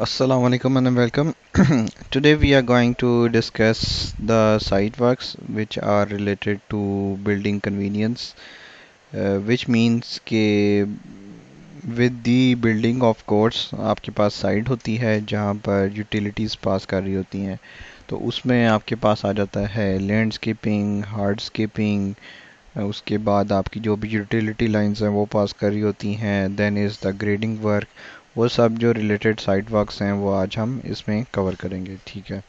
Assalamu alaikum and welcome. Today we are going to discuss the site works which are related to building convenience, which means कि with the building of course आपके पास site होती है जहाँ पर utilities पास कर रही होती हैं। तो उसमें आपके पास आ जाता है लैंडस्केपिंग, हार्डस्केपिंग, उसके बाद आपकी जो भी यूटिलिटी लाइंस हैं वो पास कर रही होती हैं। Then is the grading work. वो सब जो रिलेटेड साइट वर्क्स हैं वो आज हम इसमें कवर करेंगे, ठीक है।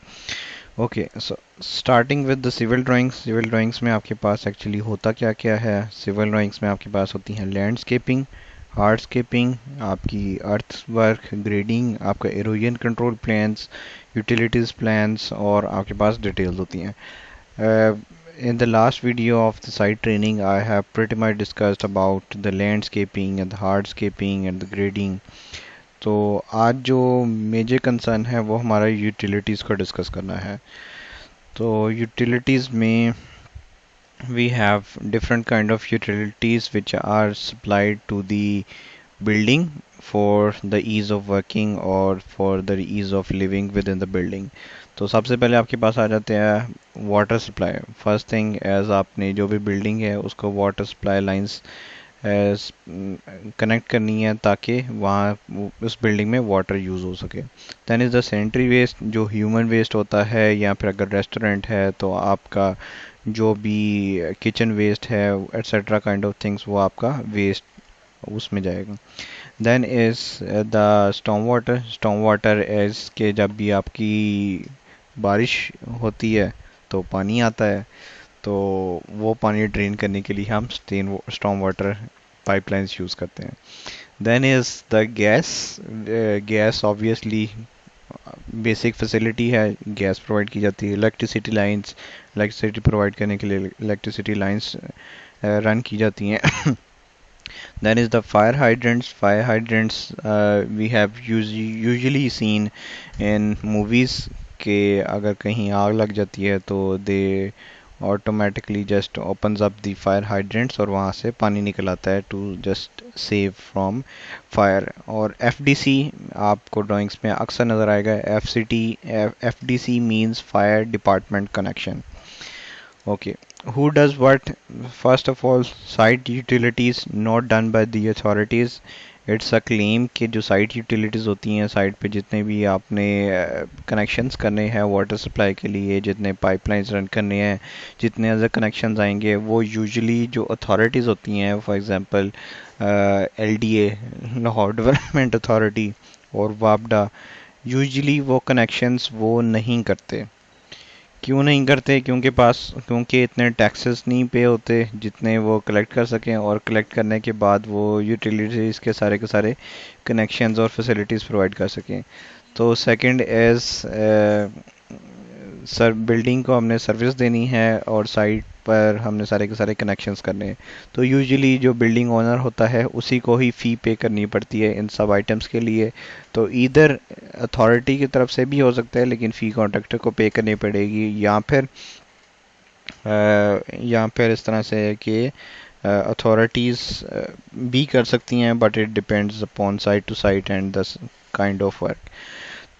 Okay, so starting with the civil drawings. Civil drawings में आपके पास एक्चुअली होता क्या क्या है। सिविल ड्राइंग्स में आपके पास होती हैं लैंडस्केपिंग, हार्डस्केपिंग, आपकी अर्थ वर्क, ग्रेडिंग, आपका halogen control plans, utilities plans, और आपके पास डिटेल्स होती हैं। In the last video of the site training, I have pretty much discussed about the landscaping and the hardscaping and the grading. तो आज जो major concern है वो हमारा यूटिलिटीज़ को डिस्कस करना है। तो यूटिलिटीज़ में we have different kind of utilities which are supplied to the building for the ease of working or for the ease of living within the building. तो सबसे पहले आपके पास आ जाते हैं water supply. First thing as आपने जो भी बिल्डिंग है उसको वाटर सप्लाई लाइंस कनेक्ट करनी है ताकि वहाँ उस बिल्डिंग में वाटर यूज़ हो सके। Then is the sanitary waste, जो ह्यूमन वेस्ट होता है, या फिर अगर रेस्टोरेंट है तो आपका जो भी किचन वेस्ट है एट्सेट्रा काइंड ऑफ थिंग्स वो आपका वेस्ट उसमें जाएगा। Then is the storm water. Storm water as के जब भी आपकी बारिश होती है तो पानी आता है, तो वो पानी ड्रेन करने के लिए हम स्टॉर्म वाटर पाइपलाइंस यूज़ करते हैं। Then is the gas. Gas obviously basic facility है, गैस प्रोवाइड की जाती है। इलेक्ट्रिसिटी लाइंस, इलेक्ट्रिसिटी प्रोवाइड करने के लिए इलेक्ट्रिसिटी लाइंस रन की जाती हैं। Then is the fire hydrants. Fire hydrants we have usually seen in movies के अगर कहीं आग लग जाती है तो they automatically just opens up the fire hydrants और वहाँ से पानी निकल आता है to just save from fire। और FDC आपको ड्राइंग्स में अक्सर नज़र आएगा। FDC means fire department connection। Okay, who does what? First of all, site utilities not done by the authorities. It's a claim कि जो साइट यूटिलिटीज़ होती हैं, साइट पे जितने भी आपने कनेक्शंस करने हैं वाटर सप्लाई के लिए, जितने पाइपलाइंस रन करने हैं, जितने अदर कनेक्शंस आएंगे, वो यूजुअली जो अथॉरिटीज़ होती हैं, for example LDA, Lahore development authority, और वापडा, यूजुअली वो कनेक्शंस वो नहीं करते। क्यों नहीं करते? क्योंकि इतने टैक्सेस नहीं पे होते जितने वो कलेक्ट कर सकें, और कलेक्ट करने के बाद वो यूटिलिटीज़ के सारे कनेक्शंस और फैसिलिटीज़ प्रोवाइड कर सकें। तो सेकंड एज सर बिल्डिंग को हमने सर्विस देनी है और साइट पर हमने सारे के सारे कनेक्शंस करने हैं, तो यूजुअली जो बिल्डिंग ओनर होता है उसी को ही फ़ी पे करनी पड़ती है इन सब आइटम्स के लिए। तो इधर अथॉरिटी की तरफ से भी हो सकता है लेकिन फ़ी कॉन्ट्रैक्टर को पे करनी पड़ेगी, या फिर इस तरह से कि अथॉरिटीज़ भी कर सकती हैं, but it depends upon site to site and the kind of work.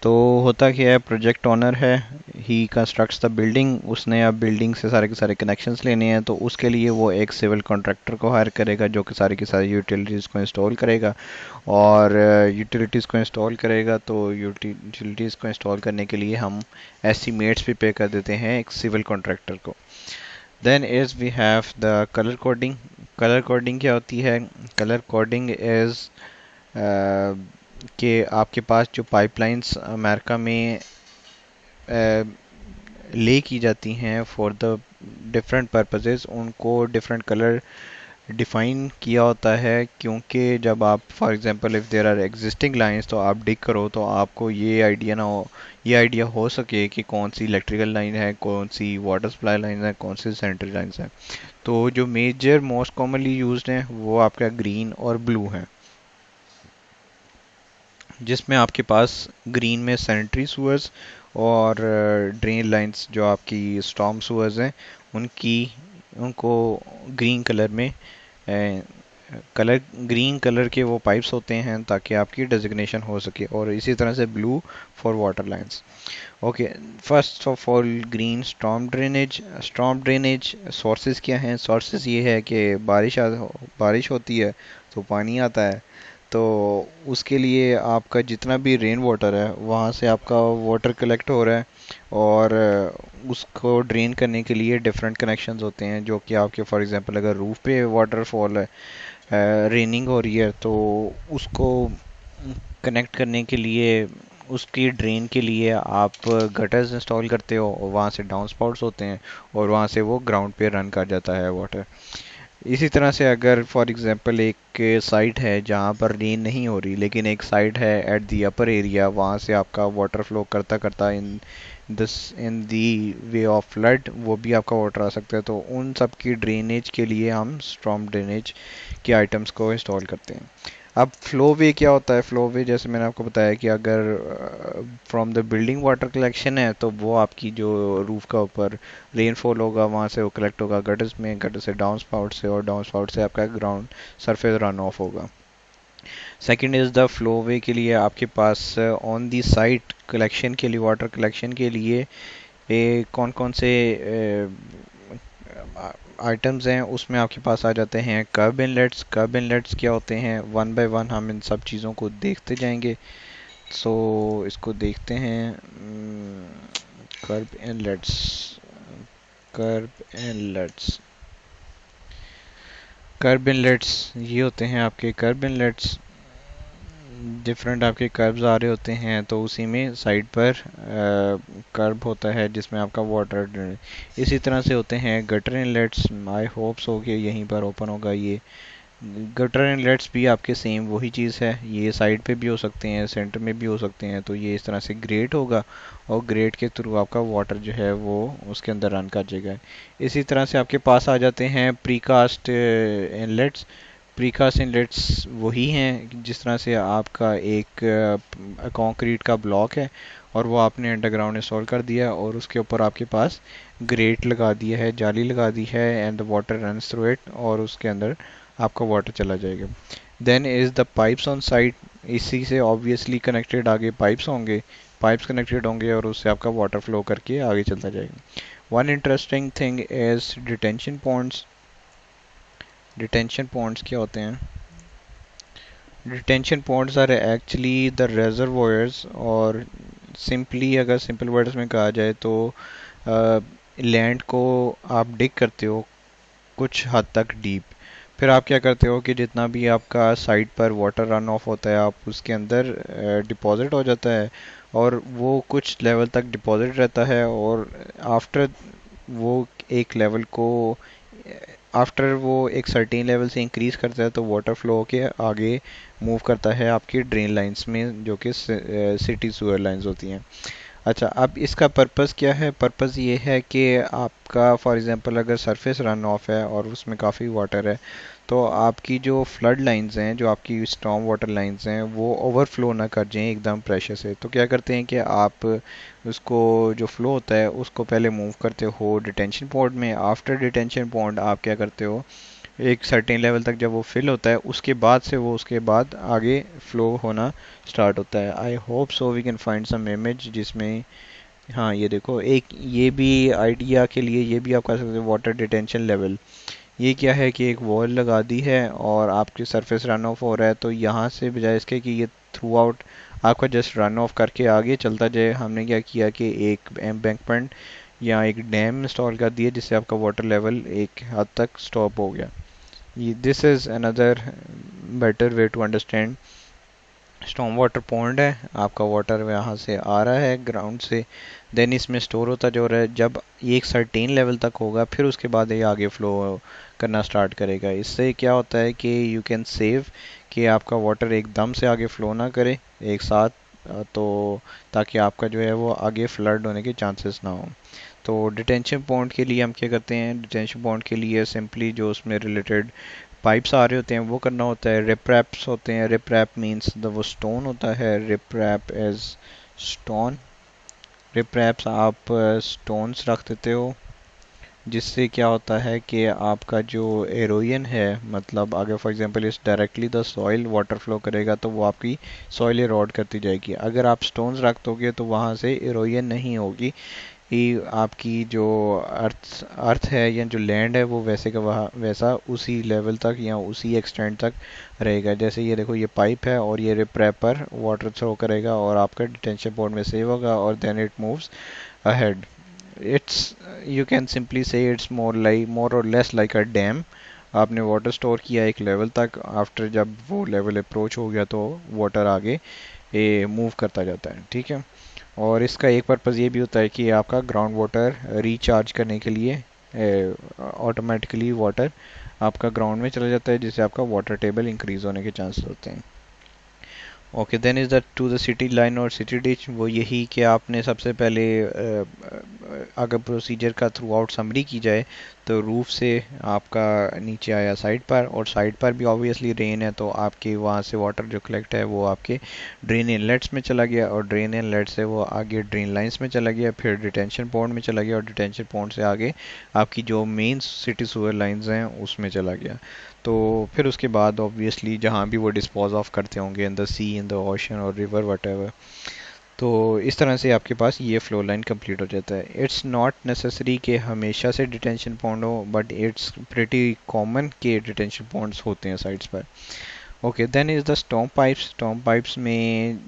तो होता क्या है, प्रोजेक्ट ओनर है, ही कंस्ट्रक्ट्स द बिल्डिंग। उसने अब बिल्डिंग से सारे के सारे कनेक्शंस लेने हैं, तो उसके लिए वो एक सिविल कॉन्ट्रैक्टर को हायर करेगा जो कि सारी की सारी यूटिलिटीज़ को इंस्टॉल करेगा। और यूटिलिटीज़ को इंस्टॉल करेगा तो यूटिलिटीज़ को इंस्टॉल करने के लिए हम एस्टिमेट्स भी पे कर देते हैं एक सिविल कॉन्ट्रैक्टर को। Then is we have the colour coding. Colour coding क्या होती है? कलर कोडिंग इज़ कि आपके पास जो पाइपलाइंस अमेरिका में ले की जाती हैं फॉर द डिफरेंट पर्पसेस, उनको डिफरेंट कलर डिफाइन किया होता है। क्योंकि जब आप for example if there are existing lines तो आप डिग करो तो आपको ये आइडिया हो सके कि कौन सी इलेक्ट्रिकल लाइन है, कौन सी वाटर सप्लाई लाइन है, कौन सी सैनिटरी लाइन्स हैं। तो जो मेजर मोस्ट कॉमनली यूज्ड हैं वो आपका ग्रीन और ब्लू है, जिसमें आपके पास ग्रीन में सैनिटरी सूअर्स और ड्रेन लाइंस जो आपकी स्टॉर्म सूअर्स हैं उनको ग्रीन कलर में कलर ग्रीन कलर के वो पाइप्स होते हैं ताकि आपकी डेजिग्नेशन हो सके, और इसी तरह से blue for water lines. Okay, first of all green storm drainage sources क्या हैं? सोर्सेज ये है कि बारिश होती है तो पानी आता है, तो उसके लिए आपका जितना भी रेन वाटर है वहाँ से आपका वाटर कलेक्ट हो रहा है, और उसको ड्रेन करने के लिए डिफरेंट कनेक्शंस होते हैं, जो कि आपके फॉर एग्जांपल अगर रूफ पे वाटरफॉल है, रेनिंग हो रही है, तो उसको कनेक्ट करने के लिए, उसकी ड्रेन के लिए आप गटर्स इंस्टॉल करते हो, और वहाँ से डाउन स्पाउट्स होते हैं, और वहाँ से वो ग्राउंड पे रन कर जाता है वाटर। इसी तरह से अगर फॉर एग्जांपल एक साइट है जहाँ पर रेन नहीं हो रही, लेकिन एक साइट है एट द अपर एरिया, वहाँ से आपका वाटर फ्लो करता करता इन दी वे ऑफ फ्लड वो भी आपका वाटर आ सकता है, तो उन सब की ड्रेनेज के लिए हम स्टॉर्म ड्रेनेज के आइटम्स को इंस्टॉल करते हैं। अब फ्लो वे क्या होता है? फ्लो वे जैसे मैंने आपको बताया कि अगर from the building water collection है, तो वो आपकी जो रूफ का ऊपर रेनफॉल होगा वहाँ से वो कलेक्ट होगा गटर्स में, गटर से डाउन स्पाउट से, और डाउन स्पाउट से आपका ग्राउंड सरफेस रन ऑफ होगा। सेकंड इज़ द फ्लो वे के लिए आपके pass on the site collection के लिए, वाटर कलेक्शन के लिए कौन कौन से आइटम्स हैं, उसमें आपके पास आ जाते हैं कर्ब इनलेट्स। कर्ब इनलेट्स क्या होते हैं? वन बाय वन हम इन सब चीज़ों को देखते जाएंगे। सो इसको देखते हैं। कर्ब inlets, curb inlets, curb inlets ये होते हैं आपके कर्ब इनलेट्स। डिफरेंट आपके कर्व्स आ रहे होते हैं, तो उसी में साइड पर कर्व होता है जिसमें आपका वाटर, इसी तरह से होते हैं गटर इनलेट्स। आई होप सो कि यहीं पर ओपन होगा ये। गटर इनलेट्स भी आपके सेम वही चीज़ है, ये साइड पे भी हो सकते हैं, सेंटर में भी हो सकते हैं, तो ये इस तरह से ग्रेट होगा, और ग्रेट के थ्रू आपका वाटर जो है वो उसके अंदर रन कर जाएगा। इसी तरह से आपके पास आ जाते हैं प्रीकास्ट इनलेट्स। प्रीकास्ट इनलेट्स वही हैं जिस तरह से आपका एक कंक्रीट का ब्लॉक है, और वो आपने अंडरग्राउंड इंस्टॉल कर दिया, और उसके ऊपर आपके पास ग्रेट लगा दिया है, जाली लगा दी है, and the water runs through it, और उसके अंदर आपका वाटर चला जाएगा। Then is the pipes on site. इसी से ऑब्वियसली कनेक्टेड आगे पाइप्स होंगे, पाइप्स कनेक्टेड होंगे, और उससे आपका वाटर फ्लो करके आगे चलता जाएगा। One interesting thing is detention ponds. Detention ponds क्या होते हैं? Detention ponds are actually the reservoirs, और सिंपली अगर सिंपल वर्ड्स में कहा जाए तो लैंड को आप डिग करते हो कुछ हद तक डीप, फिर आप क्या करते हो कि जितना भी आपका साइड पर वाटर रन ऑफ होता है आप उसके अंदर डिपॉजिट हो जाता है, और वो कुछ लेवल तक डिपॉजिट रहता है, और आफ्टर वो एक लेवल को आफ्टर वो एक सर्टेन लेवल से इंक्रीज करता है, तो वाटर फ्लो के आगे मूव करता है आपकी ड्रेन लाइंस में, जो कि सिटी सीवर लाइंस होती हैं। अच्छा, अब इसका पर्पस क्या है? पर्पस ये है कि आपका फॉर एग्जांपल अगर सरफेस रन ऑफ है और उसमें काफ़ी वाटर है, तो आपकी जो फ्लड लाइंस हैं, जो आपकी स्टॉर्म वाटर लाइंस हैं, वो ओवरफ्लो ना कर जाएं एकदम प्रेशर से। तो क्या करते हैं कि आप उसको जो फ्लो होता है उसको पहले मूव करते हो डिटेंशन पॉन्ड में। आफ्टर डिटेंशन पॉन्ड आप क्या करते हो, एक सर्टेन लेवल तक जब वो फिल होता है उसके बाद से वो उसके बाद आगे फ्लो होना स्टार्ट होता है। I hope so we can find some image जिसमें, हाँ ये देखो, एक ये भी आइडिया के लिए ये भी आप कर सकते हो वाटर डिटेंशन लेवल। ये क्या है कि एक वॉल लगा दी है और आपकी सरफेस रन ऑफ हो रहा है, तो यहाँ से बजाय इसके कि ये थ्रू आउट आपका जस्ट रन ऑफ करके आगे चलता जाए, हमने क्या किया कि एक एम्बैंकमेंट या एक डैम इंस्टॉल कर दिया जिससे आपका वाटर लेवल एक हद तक स्टॉप हो गया। This is another better way to understand. Storm water pond है, आपका वाटर यहाँ से आ रहा है ग्राउंड से, देन इसमें स्टोर होता जो रहा है, जब ये एक सर्टेन लेवल तक होगा फिर उसके बाद ये आगे फ्लो करना स्टार्ट करेगा। इससे क्या होता है कि यू कैन सेव कि आपका वाटर एकदम से आगे फ्लो ना करे एक साथ, तो ताकि आपका जो है वो आगे फ्लड होने के चांसेस ना हो। तो डिटेंशन पॉन्ड के लिए हम क्या करते हैं? डिटेंशन पॉन्ड के लिए सिंपली जो उसमें रिलेटेड पाइप्स आ रहे होते हैं वो करना होता है। रिप रैप्स होते हैं, रिप रैप मीन्स द वो स्टोन होता है, riprap as stone. Ripraps आप स्टोन्स रख देते हो, जिससे क्या होता है कि आपका जो एरोजन है, मतलब अगर फॉर एग्जांपल इस directly the soil water flow करेगा तो वो आपकी सॉइल इरोड करती जाएगी। अगर आप स्टोन्स रख दोगे तो वहाँ से एरोजन नहीं होगी, कि आपकी जो अर्थ अर्थ है या जो लैंड है वो वैसे का वहाँ वैसा उसी लेवल तक या उसी एक्सटेंट तक रहेगा। जैसे ये देखो, ये पाइप है और ये रिप्रैपर वाटर थ्रो करेगा और आपका डिटेंशन पॉन्ड में सेव होगा और then it moves ahead. It's, you can simply say it's more और लेस लाइक अ डैम। आपने वाटर स्टोर किया एक लेवल तक, आफ्टर जब वो लेवल अप्रोच हो गया तो वाटर आगे ये मूव करता जाता है, ठीक है। और इसका एक पर्पज़ ये भी होता है कि आपका ग्राउंड वाटर रिचार्ज करने के लिए ऑटोमेटिकली वाटर आपका ग्राउंड में चला जाता है, जिससे आपका वाटर टेबल इंक्रीज होने के चांसेस होते हैं। Okay, then is the to the city line और सिटी डिच। वो यही कि आपने सबसे पहले अगर प्रोसीजर का थ्रू आउट समरी की जाए तो रूफ से आपका नीचे आया साइड पर, और साइड पर भी ऑब्वियसली ड्रेन है तो आपके वहाँ से वाटर जो कलेक्ट है वो आपके ड्रेन इनलेट्स में चला गया, और ड्रेन इनलेट से वो आगे ड्रेन लाइंस में चला गया, फिर डिटेंशन पॉन्ड में चला गया, और डिटेंशन पॉन्ड से आगे आपकी जो मेन सिटी सीवर लाइंस हैं उसमें चला गया। तो फिर उसके बाद ऑब्वियसली जहाँ भी वो डिस्पोज ऑफ करते होंगे, in the sea, in the ocean और रिवर वट, तो इस तरह से आपके पास ये फ्लो लाइन कंप्लीट हो जाता है। इट्स नॉट नेसेसरी कि हमेशा से डिटेंशन पॉन्ड हो, बट इट्स प्रिटी कॉमन के डिटेंशन पॉन्ड्स होते हैं साइड्स पर। Okay, then is the storm pipes. Storm pipes में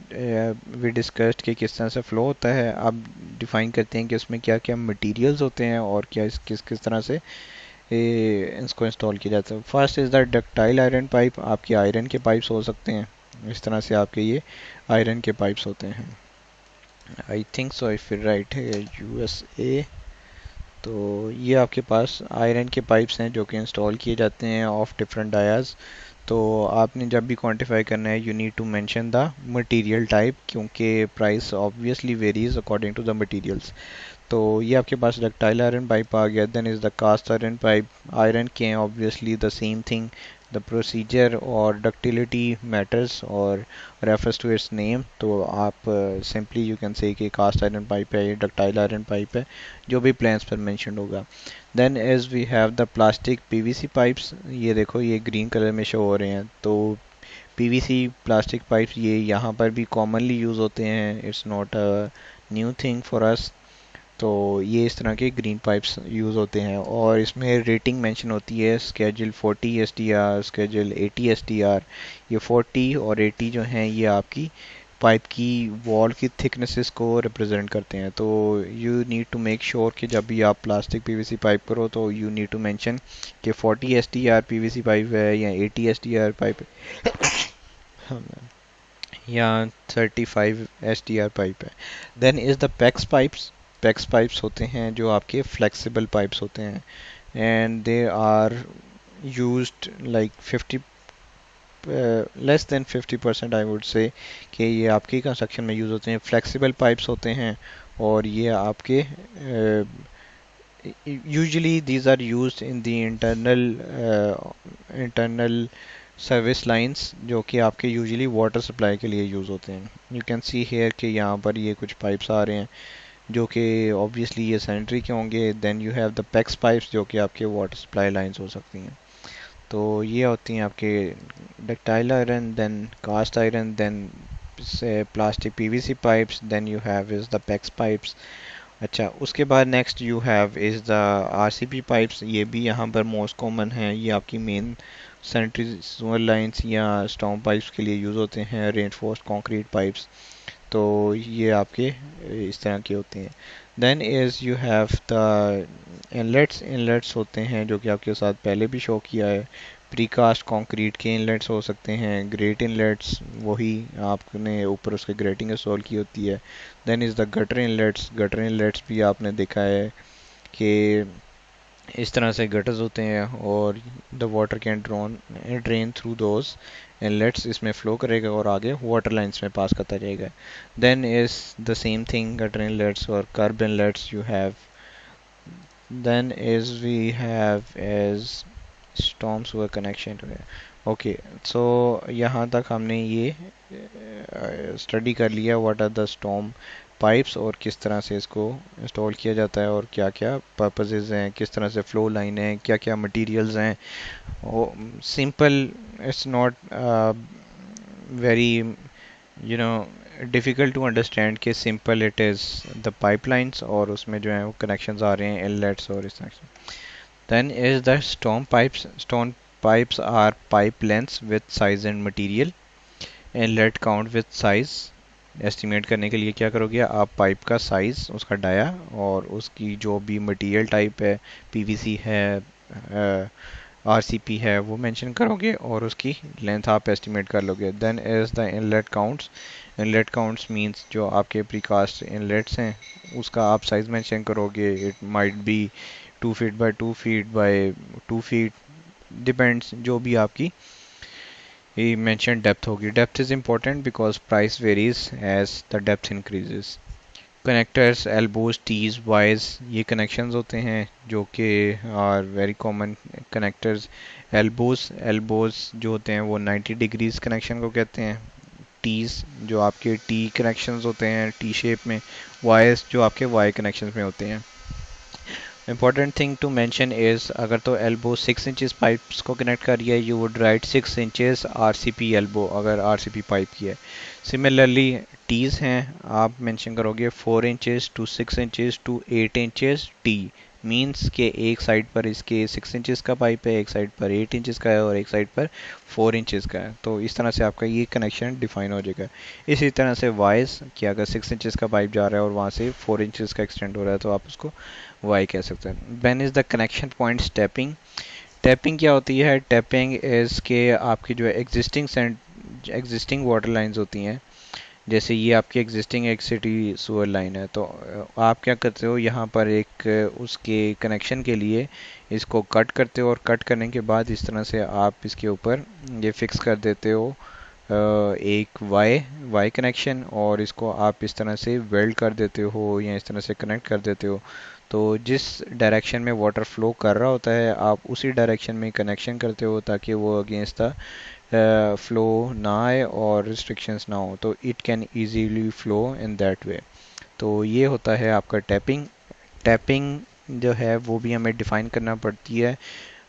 वी डिस्कस्ड कि किस तरह से फ्लो होता है। अब डिफाइन करते हैं कि उसमें क्या क्या मटेरियल्स होते हैं और क्या किस किस तरह से इसको इंस्टॉल किया जाता है। First is the ductile iron pipe. आपके आयरन के पाइप्स हो सकते हैं, इस तरह से आपके ये आयरन के पाइप्स होते हैं। I think so if right है यूएसए। तो ये आपके पास आयरन के पाइप्स हैं जो कि इंस्टॉल किए जाते हैं ऑफ डिफरेंट डायाज। तो आपने जब भी क्वांटिफाई करना है you need to mention the material type, क्योंकि price obviously varies according to the materials. तो ये आपके पास डक्टाइल आयरन पाइप आ गया। Then is the cast iron pipe. Iron के हैं obviously the same thing, the procedure और डक्टिलिटी मैटर्स और रेफर्स टू इट्स नेम। तो आप सिंपली यू कैन से कि कास्ट आयरन पाइप है, ये डक्टाइल आयरन पाइप है, जो भी प्लान्स पर मेंशन होगा। Then as we have the plastic PVC pipes. ये देखो, ये ग्रीन कलर में शो हो रहे हैं। तो पीवीसी प्लास्टिक पाइप्स ये यहाँ पर भी कॉमनली यूज़ होते हैं, it's not a new thing for us. तो ये इस तरह के ग्रीन पाइप्स यूज़ होते हैं, और इसमें रेटिंग मेंशन होती है, स्केजल 40 एसटीआर, स्केजल 80 एसटीआर। ये 40 और 80 जो हैं ये आपकी पाइप की वॉल की थिकनेसेस को रिप्रेजेंट करते हैं। तो you need to make sure कि जब भी आप प्लास्टिक पीवीसी पाइप करो तो यू नीड टू मेंशन कि 40 एसटीआर पीवीसी पाइप है या 80 एसटीआर पाइप है या 35 एसटीआर पाइप है। Then is the PEX pipes. PEX pipes होते हैं जो आपके फ्लेक्सिबल पाइप्स होते हैं, and they are used like 50 less than 50% I would say कि ये आपके कंस्ट्रक्शन में यूज़ होते हैं। फ्लेक्सिबल पाइप्स होते हैं और ये आपके usually these are used in the internal service lines, जो कि आपके यूजुअली वाटर सप्लाई के लिए यूज़ होते हैं। यू कैन सी हेयर कि यहाँ पर ये कुछ पाइप्स आ रहे हैं जो कि ऑब्वियसली ये सैनिटरी के होंगे। Then you have the PEX pipes जो कि आपके वाटर सप्लाई लाइंस हो सकती हैं। तो ये होती हैं आपके ductile iron, then cast iron, then से plastic PVC pipes, then you have is the PEX pipes. अच्छा, उसके बाद next you have is the RCP pipes. ये भी यहाँ पर मोस्ट कॉमन है, ये आपकी मेन सैनिटरी सीवर लाइंस या स्टॉर्म पाइप्स के लिए यूज़ होते हैं, रेनफोर्स्ड कंक्रीट पाइप्स। तो ये आपके इस तरह के होते हैं। Then is you have the inlets. Inlets होते हैं जो कि आपके साथ पहले भी शो किया है, प्रीकास्ट कंक्रीट के इनलेट्स हो सकते हैं, ग्रेट इनलेट्स, वही आपने ऊपर उसके ग्रेटिंग इंस्टॉल की होती है। Then is the gutter inlets. Gutter inlets भी आपने देखा है कि इस तरह से गटर्स होते हैं और the water can drain through those inlets, इसमें फ्लो करेगा और आगे वाटर लाइंस में पास करता जाएगा। Then is the same thing gutter inlets और curb inlets you have. Then is we have as storm sewer connection to it. Okay, so यहाँ तक हमने ये स्टडी कर लिया what are the storm pipes और किस तरह से इसको इंस्टॉल किया जाता है और क्या क्या पर्पसेस हैं, किस तरह से फ्लो लाइन है, क्या क्या मटेरियल्स हैं। वो simple, it's not very you know difficult to understand कि simple it is the pipelines और उसमें जो है वो कनेक्शंस आ रहे हैं इनलेट्स और इस तरह से। Then is the stone pipes. Stone pipes are pipe lengths with size and material. Inlet count with size. Estimate करने के लिए क्या करोगे आप, पाइप का साइज, उसका डाया और उसकी जो भी मटेरियल टाइप है, पीवीसी है, आरसीपी है, वो मेंशन करोगे और उसकी लेंथ आप एस्टिमेट कर लोगे। Then is the inlet counts. Inlet counts means जो आपके प्रीकास्ट इनलेट्स हैं उसका आप साइज मेंशन करोगे। It might be 2 feet by 2 feet by 2 feet, depends जो भी आपकी मेंशन डेप्थ होगी। Depth is important because price varies as the depth increases. Connectors, elbows, tees, wyes, ये कनेक्शंस होते हैं जो कि are very common connectors. Elbows, elbows जो होते हैं वो 90 डिग्रीज कनेक्शन को कहते हैं। टीज जो आपके टी कनेक्शंस होते हैं टी शेप में। वाइज जो आपके वाई कनेक्शंस में होते हैं। Important thing to mention is, अगर तो एल्बो 6 इंचेस पाइप्स को कनेक्ट कर रही है, you would write 6 inches RCP elbow अगर आरसीपी पाइप की है। सिमिलरली टीज हैं, आप मेंशन करोगे 4 inches to 6 inches to 8 inches tee. Means के एक साइड पर इसके 6 इंचेस का पाइप है, एक साइड पर 8 इंचेस का है और एक साइड पर 4 इंचेस का है। तो इस तरह से आपका ये कनेक्शन डिफाइन हो जाएगा। इसी तरह से वाइज कि अगर 6 इंचेस का पाइप जा रहा है और वहाँ से 4 इंचेस का एक्सटेंड हो रहा है तो आप उसको वाई कह सकते हैं। Then is the connection point tapping. Tapping क्या होती है? टैपिंग इज के आपकी जो एग्जिस्टिंग वाटर लाइंस होती हैं, जैसे ये आपकी एग्जिस्टिंग एक सिटी सुअर लाइन है, तो आप क्या करते हो यहाँ पर एक उसके कनेक्शन के लिए इसको कट करते हो और कट करने के बाद इस तरह से आप इसके ऊपर ये फिक्स कर देते हो एक वाई वाई कनेक्शन, और इसको आप इस तरह से वेल्ड कर देते हो या इस तरह से कनेक्ट कर देते हो। तो जिस डायरेक्शन में वाटर फ्लो कर रहा होता है आप उसी डायरेक्शन में कनेक्शन करते हो ताकि वो अगेंस्ट द फ्लो ना आए और रिस्ट्रिक्शंस ना हो, तो it can easily flow in that way. तो ये होता है आपका टैपिंग। टैपिंग जो है वो भी हमें डिफाइन करना पड़ती है।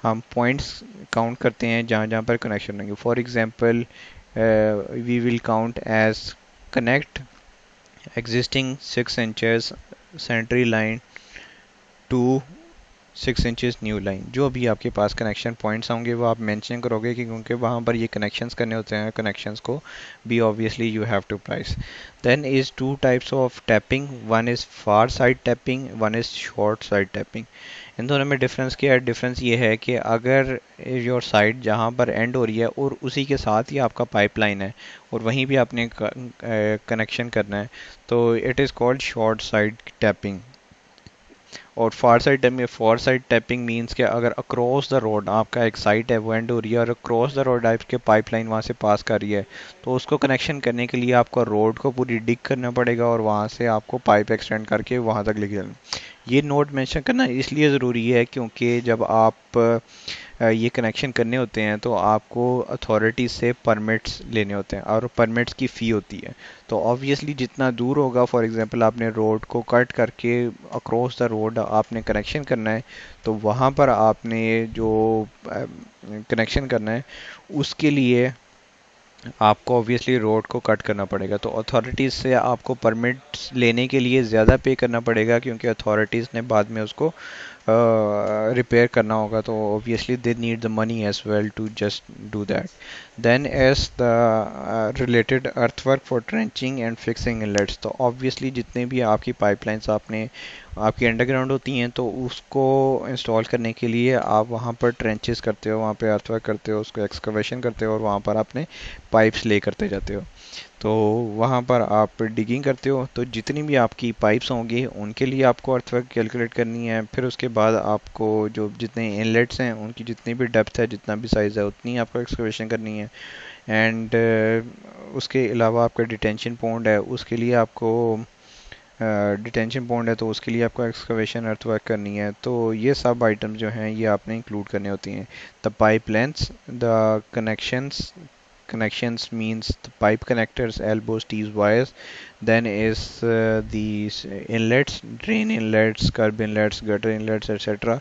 हम पॉइंट्स काउंट करते हैं जहाँ जहाँ पर कनेक्शन होंगे। For example we will count as connect existing 6 inches sanitary line to 6 inches new line. जो भी आपके पास कनेक्शन पॉइंट्स होंगे वो आप मेंशन करोगे कि क्योंकि वहाँ पर ये कनेक्शंस करने होते हैं, कनेक्शंस को भी obviously you have to price. Then is two types of tapping, one is far side tapping, one is short side tapping. इन दोनों में डिफरेंस क्या है? डिफरेंस ये है कि अगर योर साइड जहाँ पर एंड हो रही है और उसी के साथ ही आपका पाइपलाइन है और वहीं भी आपने कनेक्शन करना है, तो it is called short side tapping. और फार साइड टैपिंग मींस कि अगर अक्रॉस द रोड आपका एक साइट है वो एंड हो रही है और अक्रॉस द रोड आपके पाइपलाइन वहाँ से पास कर रही है, तो उसको कनेक्शन करने के लिए आपको रोड को पूरी डिग करना पड़ेगा और वहाँ से आपको पाइप एक्सटेंड करके वहाँ तक लेके जाना। ये नोट मेंशन करना इसलिए ज़रूरी है क्योंकि जब आप ये कनेक्शन करने होते हैं तो आपको अथॉरिटी से परमिट्स लेने होते हैं और परमिट्स की फ़ी होती है। तो ऑब्वियसली जितना दूर होगा, फॉर एग्जांपल आपने रोड को कट करके अक्रॉस द रोड आपने कनेक्शन करना है, तो वहाँ पर आपने जो कनेक्शन करना है उसके लिए आपको ऑब्वियसली रोड को कट करना पड़ेगा। तो अथॉरिटीज़ से आपको परमिट्स लेने के लिए ज़्यादा पे करना पड़ेगा क्योंकि अथॉरिटीज़ ने बाद में उसको रिपेयर करना होगा, तो obviously they need the money as well to just do that. Then as the related earthwork for trenching and fixing inlets, तो ऑब्वियसली जितने भी आपकी पाइपलाइंस आपने आपकी अंडरग्राउंड होती हैं तो उसको इंस्टॉल करने के लिए आप वहाँ पर ट्रेंचेस करते हो, वहाँ पे अर्थवर्क करते हो, उसको एक्सकवेशन करते हो और वहाँ पर आपने पाइप्स ले करते जाते हो। तो वहाँ पर आप डिगिंग करते हो, तो जितनी भी आपकी पाइप्स होंगी उनके लिए आपको अर्थवर्क कैलकुलेट करनी है। फिर उसके बाद आपको जो जितने इनलेट्स हैं उनकी जितनी भी डेप्थ है, जितना भी साइज़ है, उतनी आपको एक्सकवेशन करनी है। एंड उसके अलावा आपका डिटेंशन पॉन्ड है, उसके लिए आपको डिटेंशन पॉन्ड है तो उसके लिए आपको एक्सकवेशन अर्थवर्क करनी है। तो ये सब आइटम्स जो हैं ये आपने इंक्लूड करने होती हैं। The pipe lengths, the connections, connections means the pipe connectors, elbows, tees, wires. Then is these inlets, drain inlets, curb inlets, gutter inlets, etc.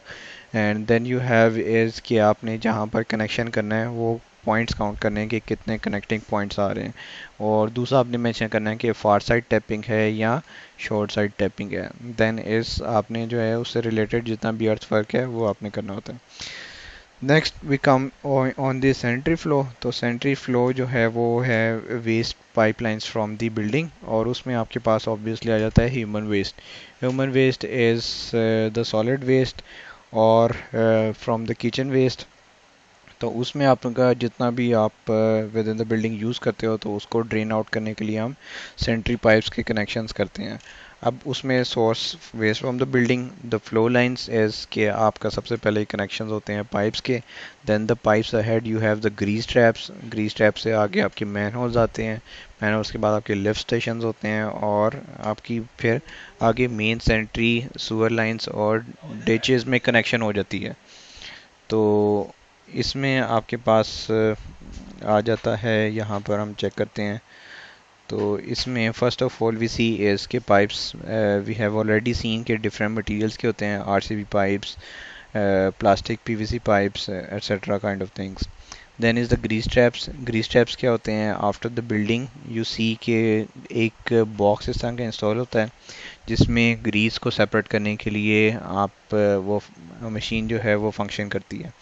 And then you have is कि आपने जहाँ पर कनेक्शन करना है वो पॉइंट्स काउंट करने हैं कि कितने कनेक्टिंग पॉइंट्स आ रहे हैं। और दूसरा आपने मेंशन करना है कि फार साइड टैपिंग है या शॉर्ट साइड टैपिंग है। देन इस आपने जो है उससे रिलेटेड जितना भी अर्थ वर्क है वो आपने करना होता है। Next we come on the sanitary flow. तो सेंट्री फ्लो जो है वो है waste pipelines from the building, और उसमें आपके पास ऑब्वियसली आ जाता है human waste. Human waste is the solid waste और फ्रॉम द किचन वेस्ट। तो उसमें आपका जितना भी आप within the building use करते हो तो उसको ड्रेन आउट करने के लिए हम सेंट्री पाइप्स के कनेक्शंस करते हैं। अब उसमें source waste from the building, the flow lines as के आपका सबसे पहले कनेक्शंस होते हैं पाइप्स के। Then the pipes ahead you have the grease traps, grease trap से आगे आपके मैन होल्स आते हैं, मैन होल्स के बाद आपके लिफ्ट स्टेशन होते हैं, और आपकी फिर आगे मेन सेंट्री सुअर लाइंस और डिचेस में कनेक्शन हो जाती है। तो इसमें आपके पास आ जाता है, यहाँ पर हम चेक करते हैं। तो इसमें first of all we see is के pipes we have already seen के डिफरेंट मटेरियल्स के होते हैं, RCB pipes, plastic PVC pipes etcetera kind of things. Then is the grease traps. Grease traps क्या होते हैं? After the building you see के एक बॉक्स इस तरह का इंस्टॉल होता है जिसमें ग्रीस को सेपरेट करने के लिए वो मशीन जो है वो फंक्शन करती है।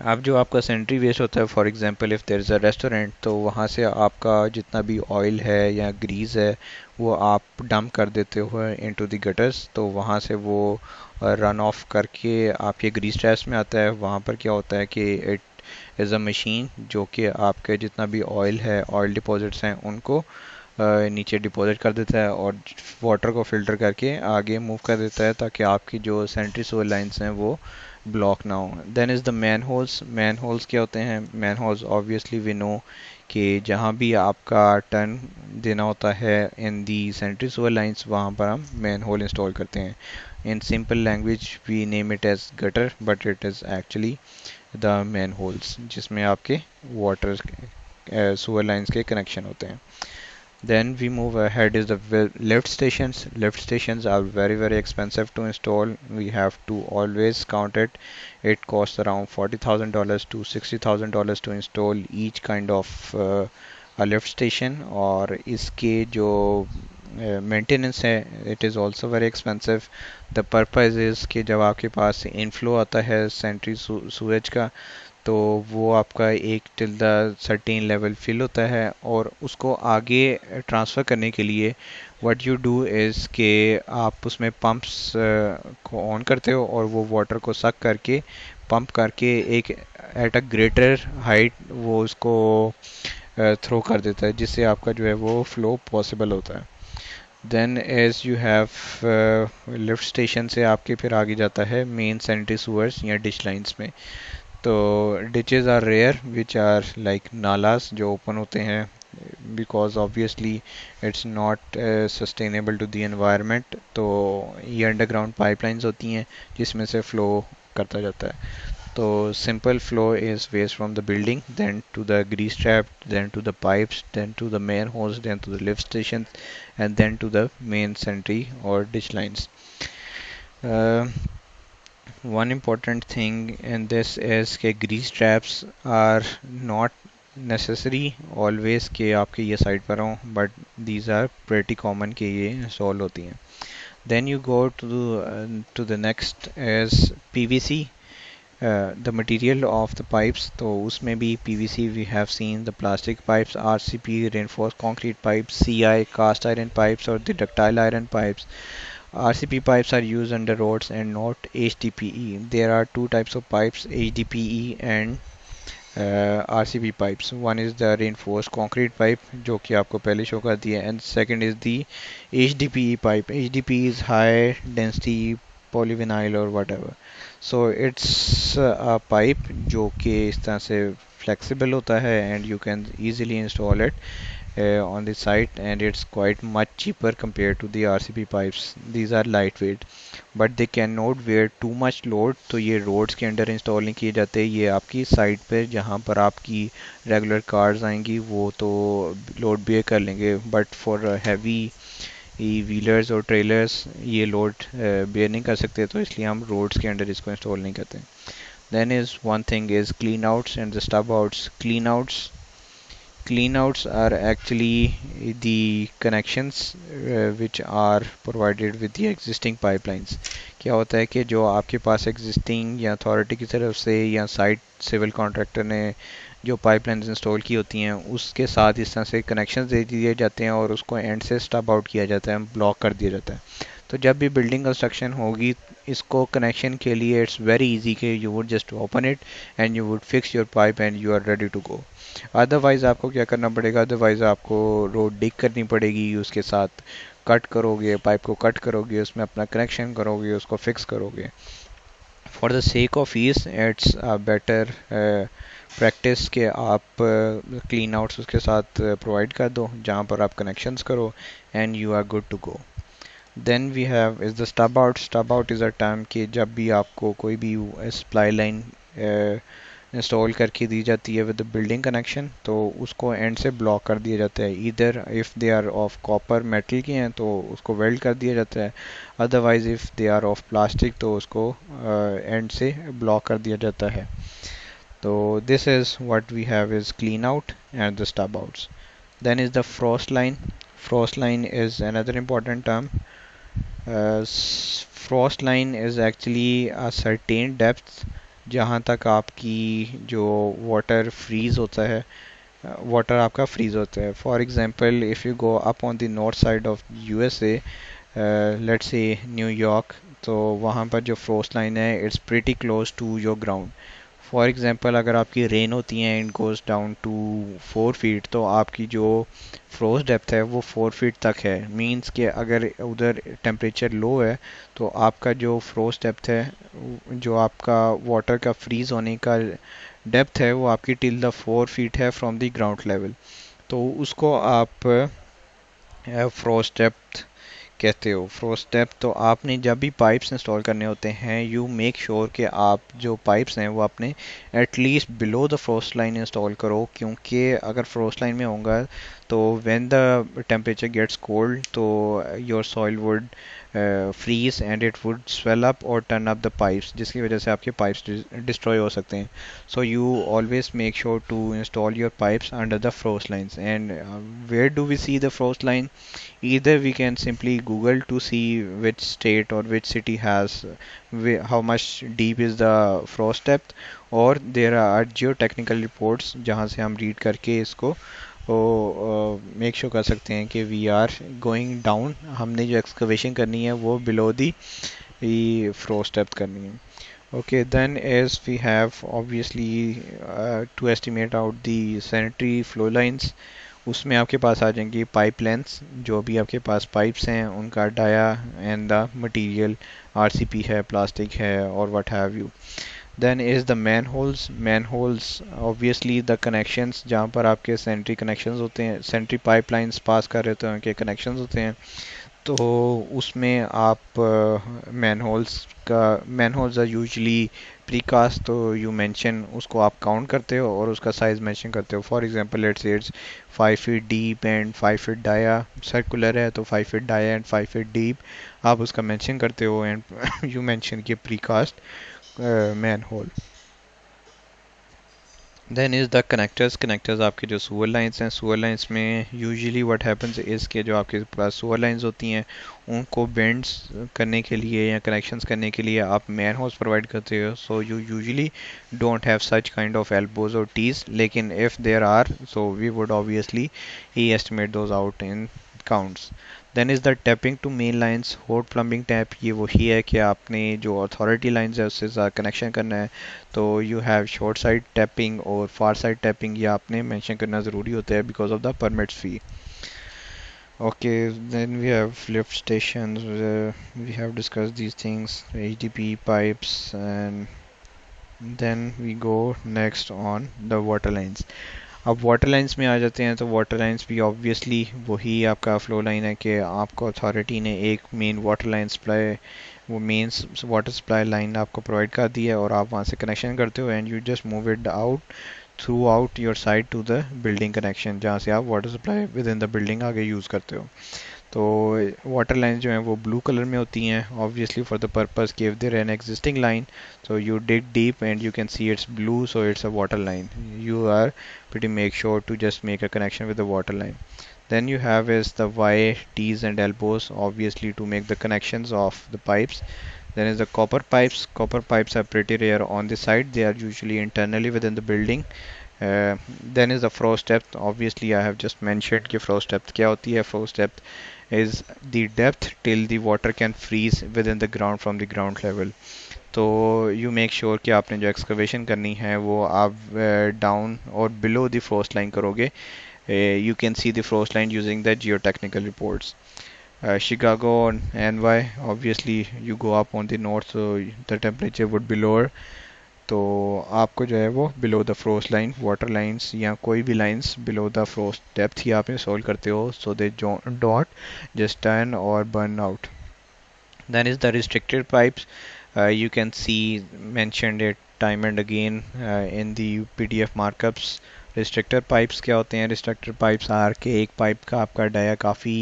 अब जो आपका सेंट्री वेस्ट होता है, for example if there is a restaurant, तो वहाँ से आपका जितना भी ऑयल है या ग्रीस है वो आप डंप कर देते हो इनटू द गटर्स। तो वहाँ से वो रन ऑफ करके आपके ग्रीस ट्रैप्स में आता है। वहाँ पर क्या होता है कि इट इज़ अ मशीन जो कि आपके जितना भी ऑयल है, ऑयल डिपॉजिट्स हैं, उनको नीचे डिपॉजिट कर देता है और वाटर को फिल्टर करके आगे मूव कर देता है ताकि आपकी जो सेंट्री सोल लाइंस हैं वो ब्लॉक ना हो। Then is the manholes. Manholes क्या होते हैं? Manholes obviously we know कि जहाँ भी आपका टर्न देना होता है in the sanitary soil lines वहाँ पर हम मैन होल इंस्टॉल करते हैं। In simple language we name it as gutter, but it is actually the manholes जिसमें आपके वाटर सोल लाइंस के कनेक्शन होते हैं। Then we move ahead is the lift stations. Lift stations are very expensive to install. We have to always count it. It costs around $40,000 to $60,000 to install each kind of a lift station. और इसके जो maintenance है it is also very expensive. The purpose is कि जब आपके पास inflow आता है Sentry सूरज का, तो वो आपका एक till the certain level fill होता है, और उसको आगे ट्रांसफ़र करने के लिए व्हाट यू डू इज़ के आप उसमें पंप्स को ऑन करते हो और वो वाटर को सक करके पंप करके एक एट अ ग्रेटर हाइट वो उसको थ्रो कर देता है, जिससे आपका जो है वो फ्लो पॉसिबल होता है। Then as you have lift station से आपके फिर आगे जाता है मेन सैनिटरी सूअर्स या डिश लाइंस में। तो ditches are rare which are like nalas जो ओपन होते हैं, because obviously it's not sustainable to the environment. तो ये अंडरग्राउंड पाइपलाइंस होती हैं जिसमें से फ्लो करता जाता है। तो simple flow is waste from the building, then to the grease trap, then to the pipes, then to the main hose, then to the lift stations, and then to the main sentry or dish lines. Uh, One important thing in this is कि grease traps are not necessary always कि आपके ये side पर हों, but these are pretty common कि ये install होती हैं। Then you go to the next is PVC, the material of the pipes। तो उसमें भी PVC we have seen the plastic pipes, RCP reinforced concrete pipes, CI cast iron pipes or the ductile iron pipes। RCP pipes are used under roads and not HDPE. There are two types of pipes, HDPE and RCP pipes. One is the reinforced concrete pipe जो कि आपको पहले show कर दिया, and second is the HDPE pipe. HDPE is high density polyvinyl or whatever. So it's a pipe जो कि इस तरह से flexible होता है and you can easily install it on the site, and it's quite much cheaper compared to the RCP pipes. These are lightweight, but they cannot wear too much load, तो ये roads के under install नहीं किए जाते। ये आपकी site पे जहाँ पर आपकी रेगुलर कार्स आएंगी वो तो लोड बेयर कर लेंगे, बट फॉर हैवी व्हीलर्स और ट्रेलर्स ये लोड बेयर नहीं कर सकते, तो इसलिए हम रोड्स के अंडर इसको इंस्टॉल नहीं करते। Then is one thing is clean outs and the stub outs. Cleanouts are actually the connections which are provided with the existing pipelines. क्या होता है कि जो आपके पास existing या अथॉरिटी की तरफ से या साइट सिविल कॉन्ट्रैक्टर ने जो पाइपलाइंस इंस्टॉल की होती हैं उसके साथ इस तरह से कनेक्शंस दे दिए जाते हैं और उसको एंड से स्टब आउट किया जाता है, ब्लॉक कर दिया जाता है। तो जब भी बिल्डिंग कंस्ट्रक्शन होगी इसको कनेक्शन के लिए इट्स वेरी इजी कि you would just open it and you would fix your pipe and you are ready to go. Otherwise आपको क्या करना पड़ेगा, अदरवाइज़ आपको रोड डिग करनी पड़ेगी, उसके साथ कट करोगे, पाइप को कट करोगे, उसमें अपना कनेक्शन करोगे, उसको फिक्स करोगे। For the sake of ease it's better practice कि आप क्लीन आउट्स उसके साथ प्रोवाइड कर दो जहाँ पर आप कनेक्शंस करो and you are good to go. Then we have is the stub out. Stub out is a term कि जब भी आपको कोई भी सप्लाई लाइन इंस्टॉल करके दी जाती है विद द बिल्डिंग कनेक्शन तो उसको एंड से ब्लॉक कर दिया जाता है। इधर if they are of copper metal के हैं तो उसको वेल्ड कर दिया जाता है, otherwise if they are of plastic तो उसको एंड से ब्लॉक कर दिया जाता है। तो this is what we have is clean out and the stub outs. Then is the frost line. Frost line is another important term. Frost line is actually a certain depth जहाँ तक आपकी जो water freeze होता है, water आपका freeze होता है। For example if you go up on the north side of USA, let's say New York, तो वहाँ पर जो फ्रोस्ट लाइन है it's pretty close to your ground. For example अगर आपकी रेन होती है and goes down to 4 feet तो आपकी जो फ्रोस्ट डेप्थ है वो 4 फीट तक है। मींस कि अगर उधर टेम्परेचर लो है तो आपका जो फ्रोस्ट डेप्थ है, जो आपका वाटर का फ्रीज होने का डेप्थ है वो आपकी टिल द 4 फीट है फ्रॉम द ग्राउंड लेवल। तो उसको आप फ्रोस्ट डेप्थ कहते हो। फ्रोस्ट डेप्थ तो आपने जब भी पाइप्स इंस्टॉल करने होते हैं यू मेक श्योर कि आप जो पाइप्स हैं वो आपने at least below the frost line install करो, क्योंकि अगर फ्रोस्ट लाइन में होगा तो when the temperature gets cold तो your soil would freeze and it would swell up और टर्न अप द पाइप्स, जिसकी वजह से आपके पाइप्स डिस्ट्रॉय हो सकते हैं। So you always make sure to install your pipes under the frost lines. And where do we see the frost line? Either we can simply Google to see which state or which city has how much deep is the frost depth, or there are geotechnical reports जहाँ से हम read करके इसको make sure कर सकते हैं कि we are going down, हमने जो एक्सकवेशन करनी है वो बिलो दी फ्रोस्ट डेप्थ करनी है। Okay, then as we have obviously to estimate out the sanitary flow lines, उसमें आपके पास आ जाएंगी पाइप लेंथ्स, जो भी आपके पास पाइप्स हैं उनका dia and the material RCP है, प्लास्टिक है और what have you. Then is the manholes. Manholes obviously the connections जहाँ पर आपके सेंट्री कनेक्शंस होते हैं, सेंट्री पाइपलाइंस पास कर रहे होते हैं उनके कनेक्शंस होते हैं। तो उसमें आप manholes are usually precast, तो यू मेंशन उसको आप काउंट करते हो और उसका साइज मेंशन करते हो। For example let's say it's 5 feet deep and 5 feet dia, circular है तो 5 feet dia and 5 feet deep आप उसका मेंशन करते हो एंड यू मेंशन कि precast manhole. Then is the connectors. Connectors आपके जो सुअर लाइंस हैं, सुअर लाइंस में यूजुअली व्हाट हैपेंस इज़ के जो आपके पास सुअर लाइंस होती हैं उनको बेंड्स करने के लिए या कनेक्शंस करने के लिए आप मैन होल्स प्रोवाइड करते हो। So you usually don't have such kind of elbows और टीज, लेकिन if there are so we would obviously ही estimate those out in counts. Then is the tapping to main lines. Hot plumbing tap ये वही है कि आपने जो authority lines है उससे साथ कनेक्शन करना है, तो you have short side tapping और फार साइड टैपिंग, ये आपने मेंशन करना ज़रूरी होता है because of the permits fee. Okay, then we have lift stations. We have discussed these things, HDP pipes, and then we go next on the water lines. अब water lines में आ जाते हैं, तो वाटर लाइंस भी obviously वही आपका flow line है कि आपको अथॉरिटी ने एक मेन वाटर लाइन सप्लाई, वो मेन वाटर सप्लाई लाइन आपको प्रोवाइड कर दी है, और आप वहाँ से कनेक्शन करते हो and you just move it out through out your side to the building connection, जहाँ से आप water supply within the building आगे यूज़ करते हो। तो वाटर लाइन जो है वो ब्लू कलर में होती हैं, ऑब्वियसली फॉर द पर्पस कि if there an existing line, so you dig deep and you can see it's blue, so it's a water line. You are pretty make sure to just make a connection with the water line. Then you have is the Y, T's and elbows, obviously to make the connections of the pipes. Then is the copper pipes. Copper pipes are pretty rare on the side. They are usually internally within the building. Then is the frost depth. Obviously, I have just mentioned कि frost depth क्या होती है. Frost depth is the depth till the water can freeze within the ground from the ground level. तो you make sure कि आपने जो excavation करनी है वो आप डाउन और बिलो द फ्रोस्ट लाइन करोगे. You can C the frost line using the geotechnical reports. Chicago and NY, obviously you go up on the north, so the temperature would be lower. तो आपको जो है वो below the frost line, water lines या कोई भी lines below the frost depth ही आप इंस्टॉल करते हो, so they don't just turn और burn out. Then is the restricted pipes. You can see mentioned it time and again in the PDF markups. Restrictor pipes क्या होते हैं? Restrictor pipes are कि एक पाइप का आपका डाया काफ़ी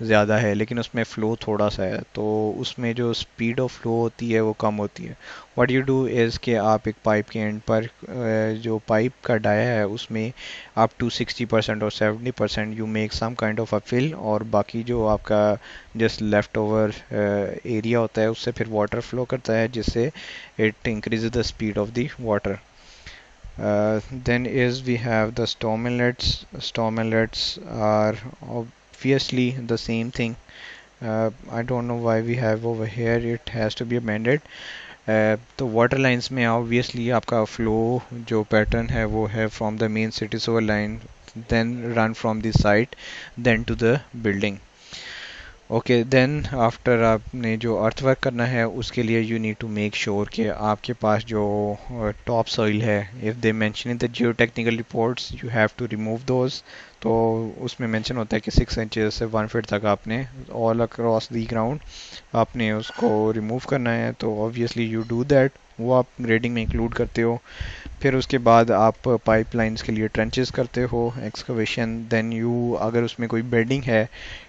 ज़्यादा है लेकिन उसमें फ़्लो थोड़ा सा है, तो उसमें जो स्पीड ऑफ फ्लो होती है वो कम होती है. व्हाट यू डू इज़ कि आप एक पाइप के एंड पर जो पाइप का डाया है उसमें अप टू 60% और 70% you make some kind of a fill, और बाकी जो आपका जस्ट लेफ्ट ओवर एरिया होता है उससे फिर वाटर फ्लो करता है, जिससे it increase the speed of the water. Then is we have the storm inlets. Storm inlets are obviously the same thing. I don't know why we have over here. It has to be amended. तो water lines में obviously आपका flow जो pattern है वो है from the main city sewer line, then run from the site then to the building. Okay, then after आपने जो earth work करना है उसके लिए you need to make sure कि आपके पास जो टॉप सॉइल है, if they mention in the geotechnical reports you have to remove those. तो उसमें मेंशन होता है कि 6 इंचेस से 1 फीट तक आपने ऑल अक्रॉस दी ग्राउंड आपने उसको रिमूव करना है. तो ऑब्वियसली यू डू दैट, वो आप ग्रेडिंग में इंक्लूड करते हो. फिर उसके बाद आप पाइपलाइंस के लिए ट्रेंचेस करते हो, एक्सकवेशन. देन यू अगर उसमें कोई बेडिंग है,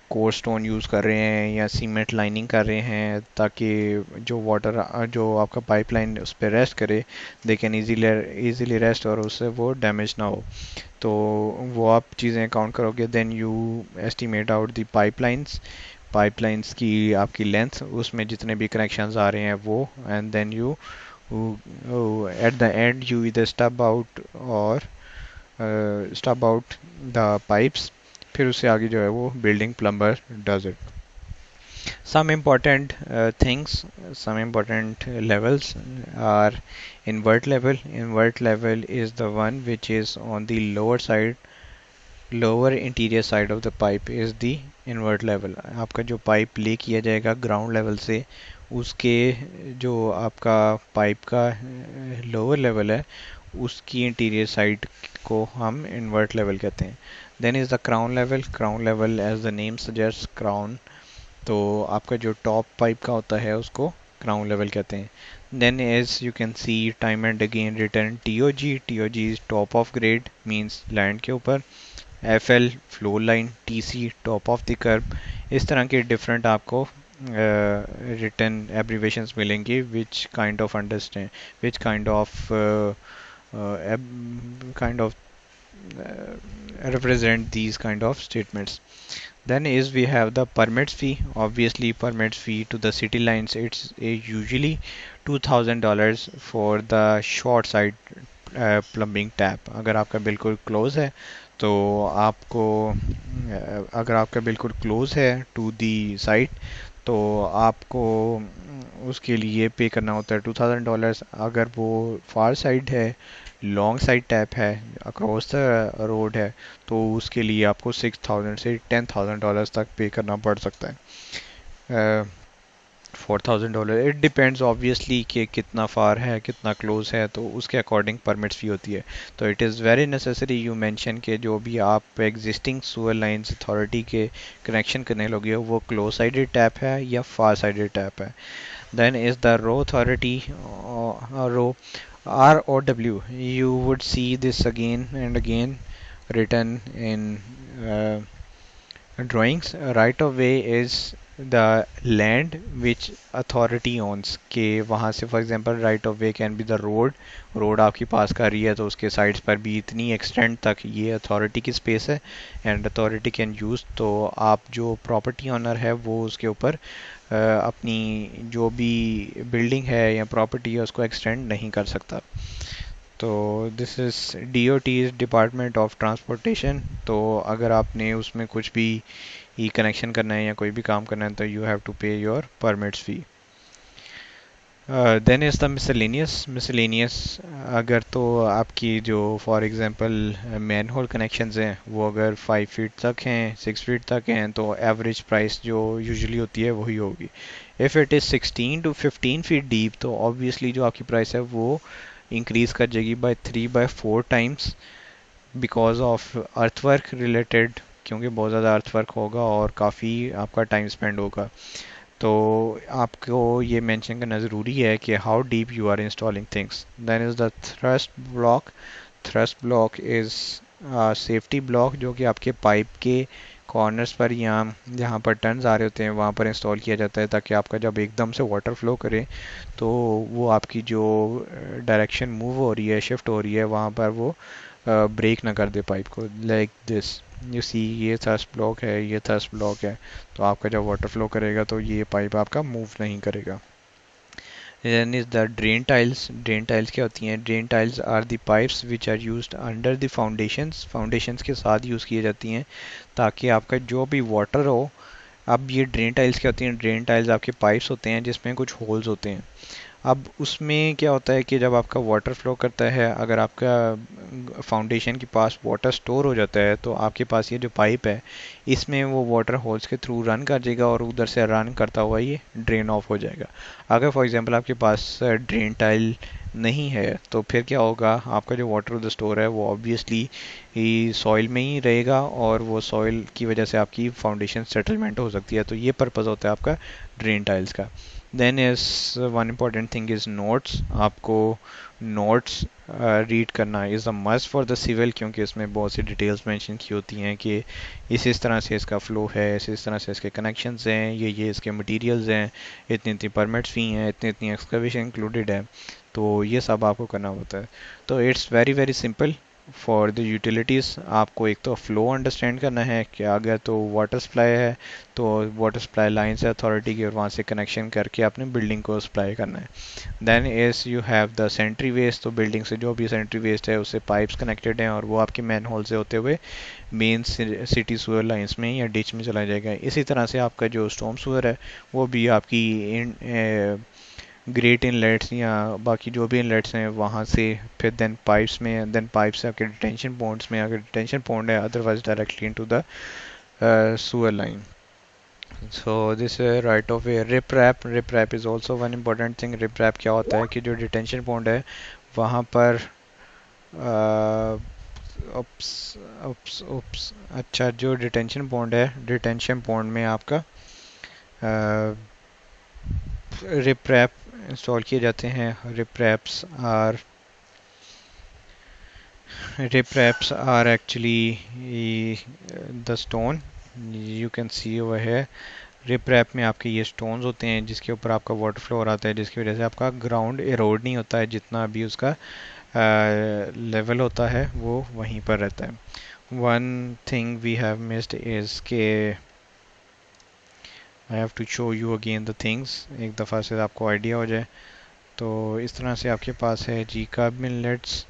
कोर स्टोन यूज़ कर रहे हैं या सीमेंट लाइनिंग कर रहे हैं ताकि जो वाटर जो आपका पाइपलाइन उस पर रेस्ट करे, दे कैन इजीली रेस्ट और उससे वो डैमेज ना हो. तो वो आप चीज़ें काउंट करोगे. Then you estimate out the pipelines की आपकी लेंथ, उसमें जितने भी कनेक्शंस आ रहे हैं वो, and then you at the end you इधर स्टब आउट द पाइप्स. फिर उससे आगे जो है वो building plumber does it. Some important things, some important levels are invert level. Invert level is the one which is on the lower interior side of the pipe is the invert level. आपका जो pipe ले किया जाएगा ground level से, उसके जो आपका pipe का लोअर लेवल है उसकी इंटीरियर साइड को हम इन्वर्ट लेवल कहते हैं. Then is the crown level. Crown level as the name suggest crown, तो आपका जो टॉप पाइप का होता है उसको क्राउन लेवल कहते हैं. Then as you can see time and again return TOG. TOG is top of grade, means land के ऊपर. FL flow line. TC top of the curb. इस तरह के डिफरेंट आपको रिटर्न एब्रीवेशंस मिलेंगे which kind of understand which kind of represent these kind of statements. Then is we have the permits fee. Obviously permits fee to the city lines, it's usually $2,000 for the short side plumbing tap. अगर आपका बिल्कुल close है तो आपको अगर आपका बिल्कुल close है टू दी साइट तो आपको उसके लिए पे करना होता है $2,000. अगर वो फार साइड है, लॉन्ग साइड टैप है, अक्रॉस द रोड है, तो उसके लिए आपको 6,000 से $10,000 तक पे करना पड़ सकता है. $4,000 इट डिपेंड्स ऑब्वियसली कि कितना फार है कितना क्लोज है, तो उसके अकॉर्डिंग परमिट्स फी होती है। तो it is very necessary you mention के जो भी आप एग्जिस्टिंग सूअर लाइंस अथॉरिटी के कनेक्शन करने लगे हो वो क्लोज साइडेड टैप है या फार साइडेड टैप है। Then is the row authority row ROW, you would see this again and again written in drawings. Right of way is the land which authority owns, के वहाँ से for example right of way can be the road, road आपके पास का रही है तो उसके sides पर भी इतनी एक्सटेंड तक ये अथॉरिटी की स्पेस है एंड अथॉरिटी कैन यूज़। तो आप जो प्रॉपर्टी ओनर है वो उसके ऊपर अपनी जो भी बिल्डिंग है या प्रॉपर्टी है उसको एक्सटेंड नहीं कर सकता। तो this is DOT is department of transportation. तो अगर आपने उसमें कुछ भी ई कनेक्शन करना है या कोई भी काम करना है तो you have to pay your permits fee. Then is the miscellaneous अगर तो आपकी जो for example manholes connections हैं वो अगर 5 फीट तक हैं 6 फीट तक हैं तो एवरेज प्राइस जो यूजुअली होती है वही होगी। If it is 16 to 15 feet deep तो ऑब्वियसली जो आपकी प्राइस है वो इंक्रीज़ कर जाएगी by 3 by 4 times because of earthwork related, क्योंकि बहुत ज़्यादा अर्थवर्क होगा और काफ़ी आपका टाइम स्पेंड होगा। तो आपको ये मेंशन करना ज़रूरी है कि how deep you are installing things. Then is the thrust block is safety block जो कि आपके पाइप के कॉर्नर्स पर या जहाँ पर टर्न्स आ रहे होते हैं वहाँ पर इंस्टॉल किया जाता है ताकि आपका जब एकदम से वाटर फ्लो करे तो वो आपकी जो डायरेक्शन मूव हो रही है शिफ्ट हो रही है वहाँ पर वो ब्रेक ना कर दे पाइप को, लाइक दिस यू सी। ये थर्स्ट ब्लॉक है, ये थर्स्ट ब्लॉक है, तो आपका जब वाटर फ्लो करेगा तो ये पाइप आपका मूव नहीं करेगा। Then is the drain tiles. Drain tiles क्या होती हैं? Drain tiles are the pipes which are used under the foundations, foundations के साथ यूज़ की जाती हैं ताकि आपका जो भी वाटर हो। अब ये ड्रेन टाइल्स क्या होती हैं? ड्रेन टाइल्स आपके पाइप्स होते हैं जिसमें कुछ होल्स होते हैं। अब उसमें क्या होता है कि जब आपका वाटर फ्लो करता है, अगर आपका फाउंडेशन के पास वाटर स्टोर हो जाता है तो आपके पास ये जो पाइप है इसमें वो वाटर होल्स के थ्रू रन कर जाएगा और उधर से रन करता हुआ ये ड्रेन ऑफ हो जाएगा। अगर फॉर एग्जांपल आपके पास ड्रेन टाइल नहीं है तो फिर क्या होगा, आपका जो वाटर उधर स्टोर है वो ऑब्वियसली सॉइल में ही रहेगा और वो सॉइल की वजह से आपकी फाउंडेशन सेटलमेंट हो सकती है। तो ये पर्पज़ होता है आपका ड्रेन टाइल्स का। Then is one important thing is notes. आपको नोट्स रीड करना is a must for the civil, क्योंकि इसमें बहुत सी डिटेल्स मेंशन की होती हैं कि इस तरह से इसका फ़्लो है, इस तरह से इसके कनेक्शंस हैं, ये इसके मटेरियल्स हैं, इतनी इतनी परमिट्स फ़ी हैं, इतनी इतनी एक्सकवेशन इंक्लूडेड है। तो ये सब आपको करना होता है। तो it's very very simple for the utilities. आपको एक तो फ़्लो अंडरस्टैंड करना है कि अगर तो वाटर सप्लाई है तो वाटर सप्लाई लाइन से अथॉरिटी की और वहाँ से कनेक्शन करके अपने बिल्डिंग को सप्लाई करना है। Then is you have the sanitary waste. तो बिल्डिंग से जो भी सेंट्री वेस्ट है उससे पाइप्स कनेक्टेड हैं और वो आपके मैन होल से होते हुए मेन सिटी सूअर लाइंस में या डिच में चला जाएगा। इसी तरह से आपका जो स्टॉर्म सूअर है वो भी आपकी ग्रेट इनलेट्स या बाकी जो भी इनलेट्स हैं वहाँ से फिर देन पाइप्स में, देन पाइप से आपके डिटेंशन पॉन्ड्स में, अगर डिटेंशन पॉन्ड है otherwise directly into the sewer line. So this right of way rip wrap is also one important thing. Rip wrap क्या होता है कि जो डिटेंशन पॉन्ड है वहाँ पर उप्स उप्स उप्स अच्छा, जो डिटेंशन पॉन्ड है डिटेंशन पॉन्ड में आपका रिप रैप इंस्टॉल किए जाते हैं। Rip wraps are actually the stone you can see over here. Riprap में आपके ये स्टोन्स होते हैं जिसके ऊपर आपका वाटर फ्लो आता है, जिसकी वजह से आपका ग्राउंड एरोड नहीं होता है, जितना भी उसका लेवल होता है वो वहीं पर रहता है। One thing we have missed is के I have to show you again the things, एक दफ़ा से आपको आइडिया हो जाए। तो इस तरह से आपके पास है जी curb inlets,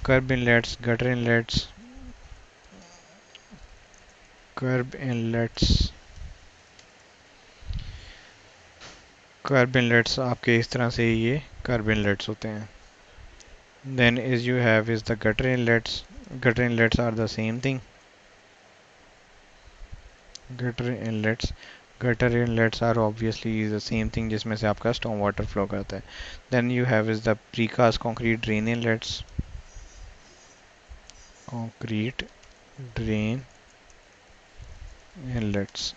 gutter inlets, curb inlets, curb inlets आपके इस तरह से ये कर्ब इनलेट्स होते हैं। Then is you have is the gutter inlets. Gutter inlets are the same thing. Gutter inlets gutter inlets are obviously the same thing जिसमें से आपका स्टॉर्म वाटर फ्लो करता है. Then you have is the precast concrete drain inlets. Concrete drain inlets,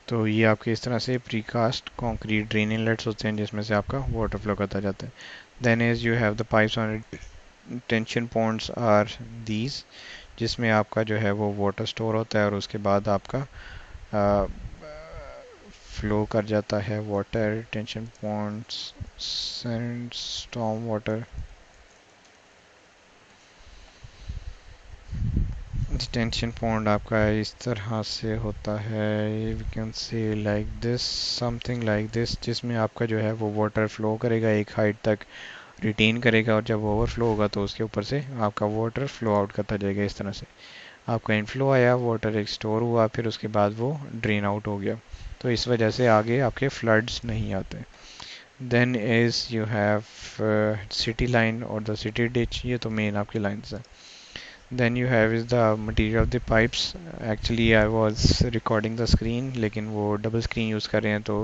तो ये आपके इस तरह से प्रीकास्ट कंक्रीट ड्रेन इनलेट्स होते हैं जिसमें से आपका वाटर फ्लो करता जाता है. Then is you have the pipes on tension ponds are these, जिसमें आपका जो है वो वाटर स्टोर होता है और उसके बाद आपका फ्लो कर जाता है water. Tension ponds and storm water. Detention pond आपका इस तरह से होता है, we can say like this, something like this, जिसमें आपका जो है वो वाटर फ्लो करेगा एक हाइट तक, रिटेन करेगा, और जब ओवरफ्लो होगा तो उसके ऊपर से आपका वाटर फ्लो आउट करता जाएगा. इस तरह से आपका इनफ्लो आया, वाटर एक स्टोर हुआ, फिर उसके बाद वो ड्रेन आउट हो गया. तो इस वजह से आगे आपके फ्लड्स नहीं आते. Then is you have city line और द सिटी डिच, ये तो मेन आपकी लाइन्स हैं. Then you have is the material of the pipes. Actually I was recording the screen लेकिन वो double screen use कर रहे हैं, तो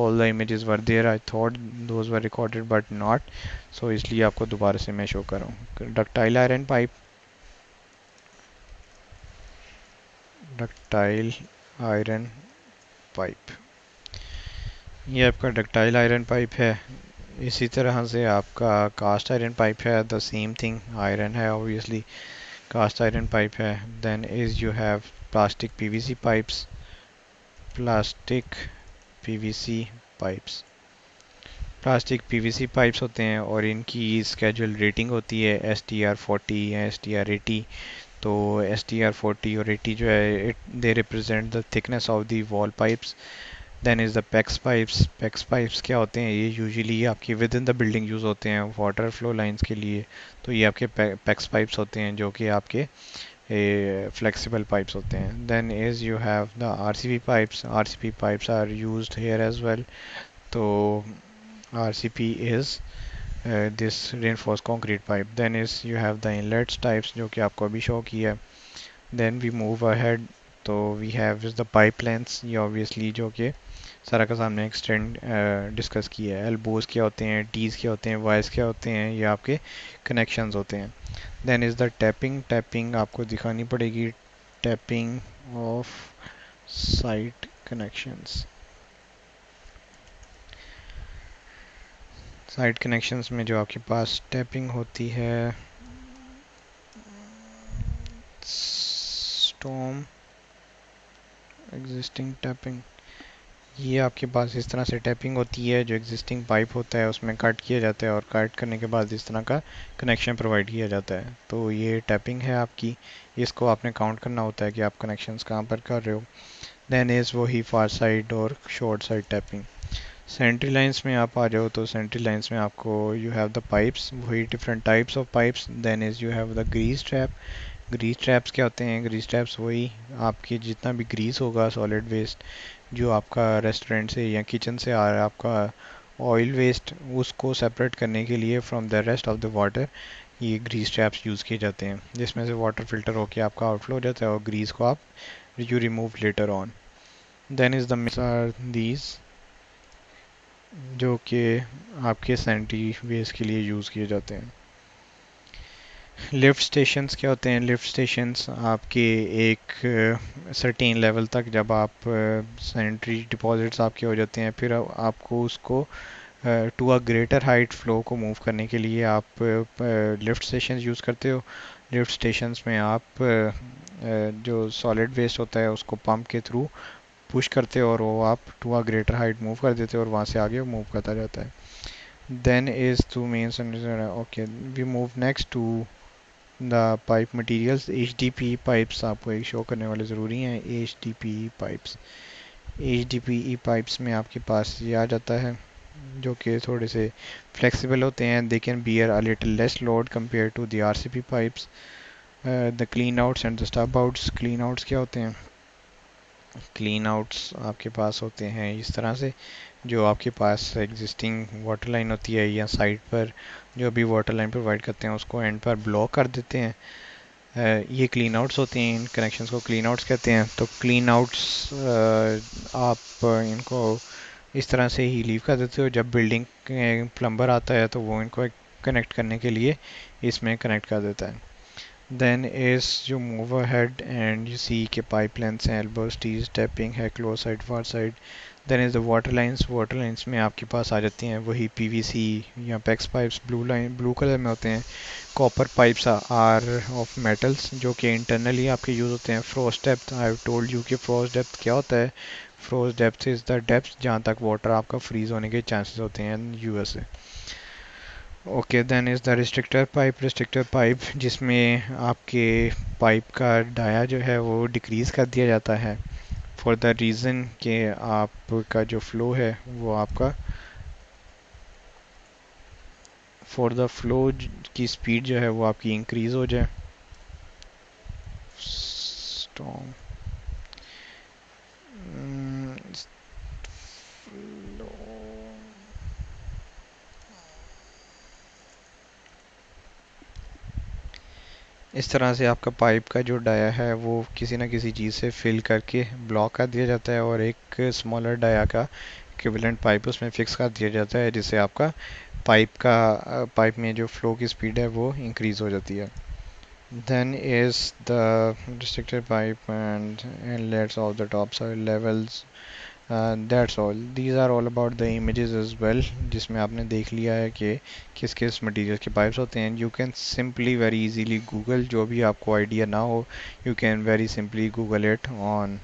all the images were there. I thought those were recorded but not. So इसलिए आपको दोबारा से मैं शो कर रहा हूँ. Ductile iron pipe. Ductile iron pipe, ये आपका डक्टाइल आयरन पाइप है. इसी तरह से आपका कास्ट आयरन पाइप है. द सेम थिंग, आयरन है ऑब्वियसली, cast iron pipe है. Then is you have plastic PVC pipes. Plastic PVC pipes. Plastic PVC pipes होते हैं और इनकी स्केजुअल रेटिंग होती है STR40 या STR80. तो STR40 और 80 जो है they represent the thickness of the wall pipes. Then is the PEX pipes. PEX pipes क्या होते हैं, ये यूजुअली आपके within the building use होते हैं वाटर फ्लो लाइंस के लिए. तो ये आपके पैक्स पाइप्स होते हैं जो कि आपके फ्लेक्सिबल पाइप्स होते हैं. Then is you have the RCP pipes. RCP pipes are used here as well. तो RCP is this reinforce concrete pipe. Then is you have the inlets types जो कि आपको अभी शो किया है. देन वी मूव अहेड, तो we have is the pipe lengths. ये obviously जो कि सारा का सामने एक्सटेंड डिस्कस किया है. एल्बोज क्या होते हैं, टीज़ क्या होते हैं, वाइस क्या होते हैं, ये आपके कनेक्शंस होते हैं. Then is the tapping. Tapping आपको दिखानी पड़ेगी. Tapping of site connections. Site connections में जो आपके पास टैपिंग होती है, स्टॉर्म एग्जिस्टिंग टैपिंग, ये आपके पास इस तरह से टैपिंग होती है. जो एग्जिस्टिंग पाइप होता है उसमें कट किया जाता है और कट करने के बाद इस तरह का कनेक्शन प्रोवाइड किया जाता है. तो ये टैपिंग है आपकी. इसको आपने काउंट करना होता है कि आप कनेक्शंस कहाँ पर कर रहे हो. देन इज़ वही फार साइड और short side tapping. Sanitary lines में आप आ जाओ तो सेंट्री लाइंस में आपको यू हैव द पाइप्स, वही different types of pipes. Then is you have the grease trap. Grease traps क्या होते हैं, ग्रीस ट्रैप्स वही आपकी जितना भी ग्रीस होगा, सॉलिड वेस्ट जो आपका रेस्टोरेंट से या किचन से आ रहा है, आपका ऑयल वेस्ट, उसको सेपरेट करने के लिए from the rest of the water ये ग्रीस ट्रैप्स यूज़ किए जाते हैं, जिसमें से वाटर फिल्टर होकर आपका आउटफ्लो हो जाता है और ग्रीस को आप you remove later on. Then is the mix are these जो कि आपके सैनिटरी वेस्ट के लिए यूज़ किए जाते हैं. लिफ्ट स्टेशंस क्या होते हैं, लिफ्ट स्टेशंस आपके एक सर्टेन लेवल तक जब आप सैनिटरी डिपॉजिट्स आपके हो जाते हैं, फिर आपको उसको to a greater height flow को मूव करने के लिए आप लिफ्ट स्टेशंस यूज़ करते हो. लिफ्ट स्टेशंस में आप जो सॉलिड वेस्ट होता है उसको पंप के थ्रू पुश करते हो और वो आप to a greater height move कर देते हो और वहाँ से आगे मूव करता जाता है. Then is to main. Okay, we move next to the pipe materials. HDPE pipes आपको एक शो करने वाले ज़रूरी हैं. HDPE pipes. HDPE पाइप्स में आपके पास ये आ जाता है जो कि थोड़े से फ्लेक्सिबल होते हैं. They can bear a little less load compare to the RCP pipes. The clean outs and the stub outs. Clean outs क्या होते हैं, क्लीन आउट्स आपके पास होते हैं इस तरह से, जो आपके पास एग्जिस्टिंग वाटर लाइन होती है या साइड पर जो भी वाटर लाइन प्रोवाइड करते हैं उसको एंड पर ब्लॉक कर देते हैं. ये क्लीन आउट्स होते हैं, इन कनेक्शंस को क्लीन आउट्स कहते हैं। तो क्लीन आउट्स आप इनको इस तरह से ही लीव कर देते हो। जब बिल्डिंग प्लम्बर आता है तो वो इनको कनेक्ट करने के लिए इसमें कनेक्ट कर देता है। देन इज जो move ahead and you see के पाइप लेंथ्स हैं, एल्बोस, टीज, टैपिंग है, close side, far side. Then is the water lines. Water lines में आपके पास आ जाती हैं वही पीवीसी या PEX pipes, blue line blue colour में होते हैं। Copper pipes are of metals जो कि इंटरनली आपके यूज़ होते हैं। Frost depth, I have told you कि फ्रोस्ट डेप्थ क्या होता है। Frost depth is the depth जहाँ तक वाटर आपका फ्रीज होने के चांसेस होते हैं यूएस से। Okay, then is the restrictor pipe. Restrictor pipe जिसमें आपके पाइप का डाया जो है वो डिक्रीज़ कर दिया जाता है फॉर द रीज़न कि आपका जो फ्लो है वो आपका फॉर द फ्लो की स्पीड जो है वो आपकी इंक्रीज़ हो जाए। स्टॉम इस तरह से आपका पाइप का जो डाया है वो किसी ना किसी चीज़ से फिल करके ब्लॉक कर दिया जाता है और एक स्मॉलर डाया का इक्विवेलेंट पाइप उसमें फिक्स कर दिया जाता है, जिससे आपका पाइप में जो फ्लो की स्पीड है वो इंक्रीज़ हो जाती है। Then is the restricted pipe and inlets of the topsoil levels. That's all. These are all about the images as well, जिसमें आपने देख लिया है कि किस किस मटेरियल के पाइप्स होते हैं। You can simply very easily Google, जो भी आपको आइडिया ना हो you can very simply Google it on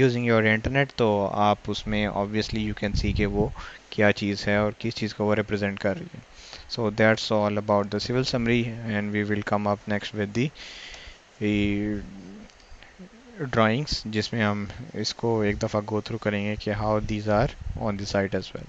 using your internet। तो आप उसमें obviously you can see कि वो क्या चीज़ है और किस चीज़ को वो represent कर रही है। So that's all about the civil summary, and we will come up next with the drawings जिसमें हम इसको एक दफ़ा go through करेंगे कि how these are on the site as well।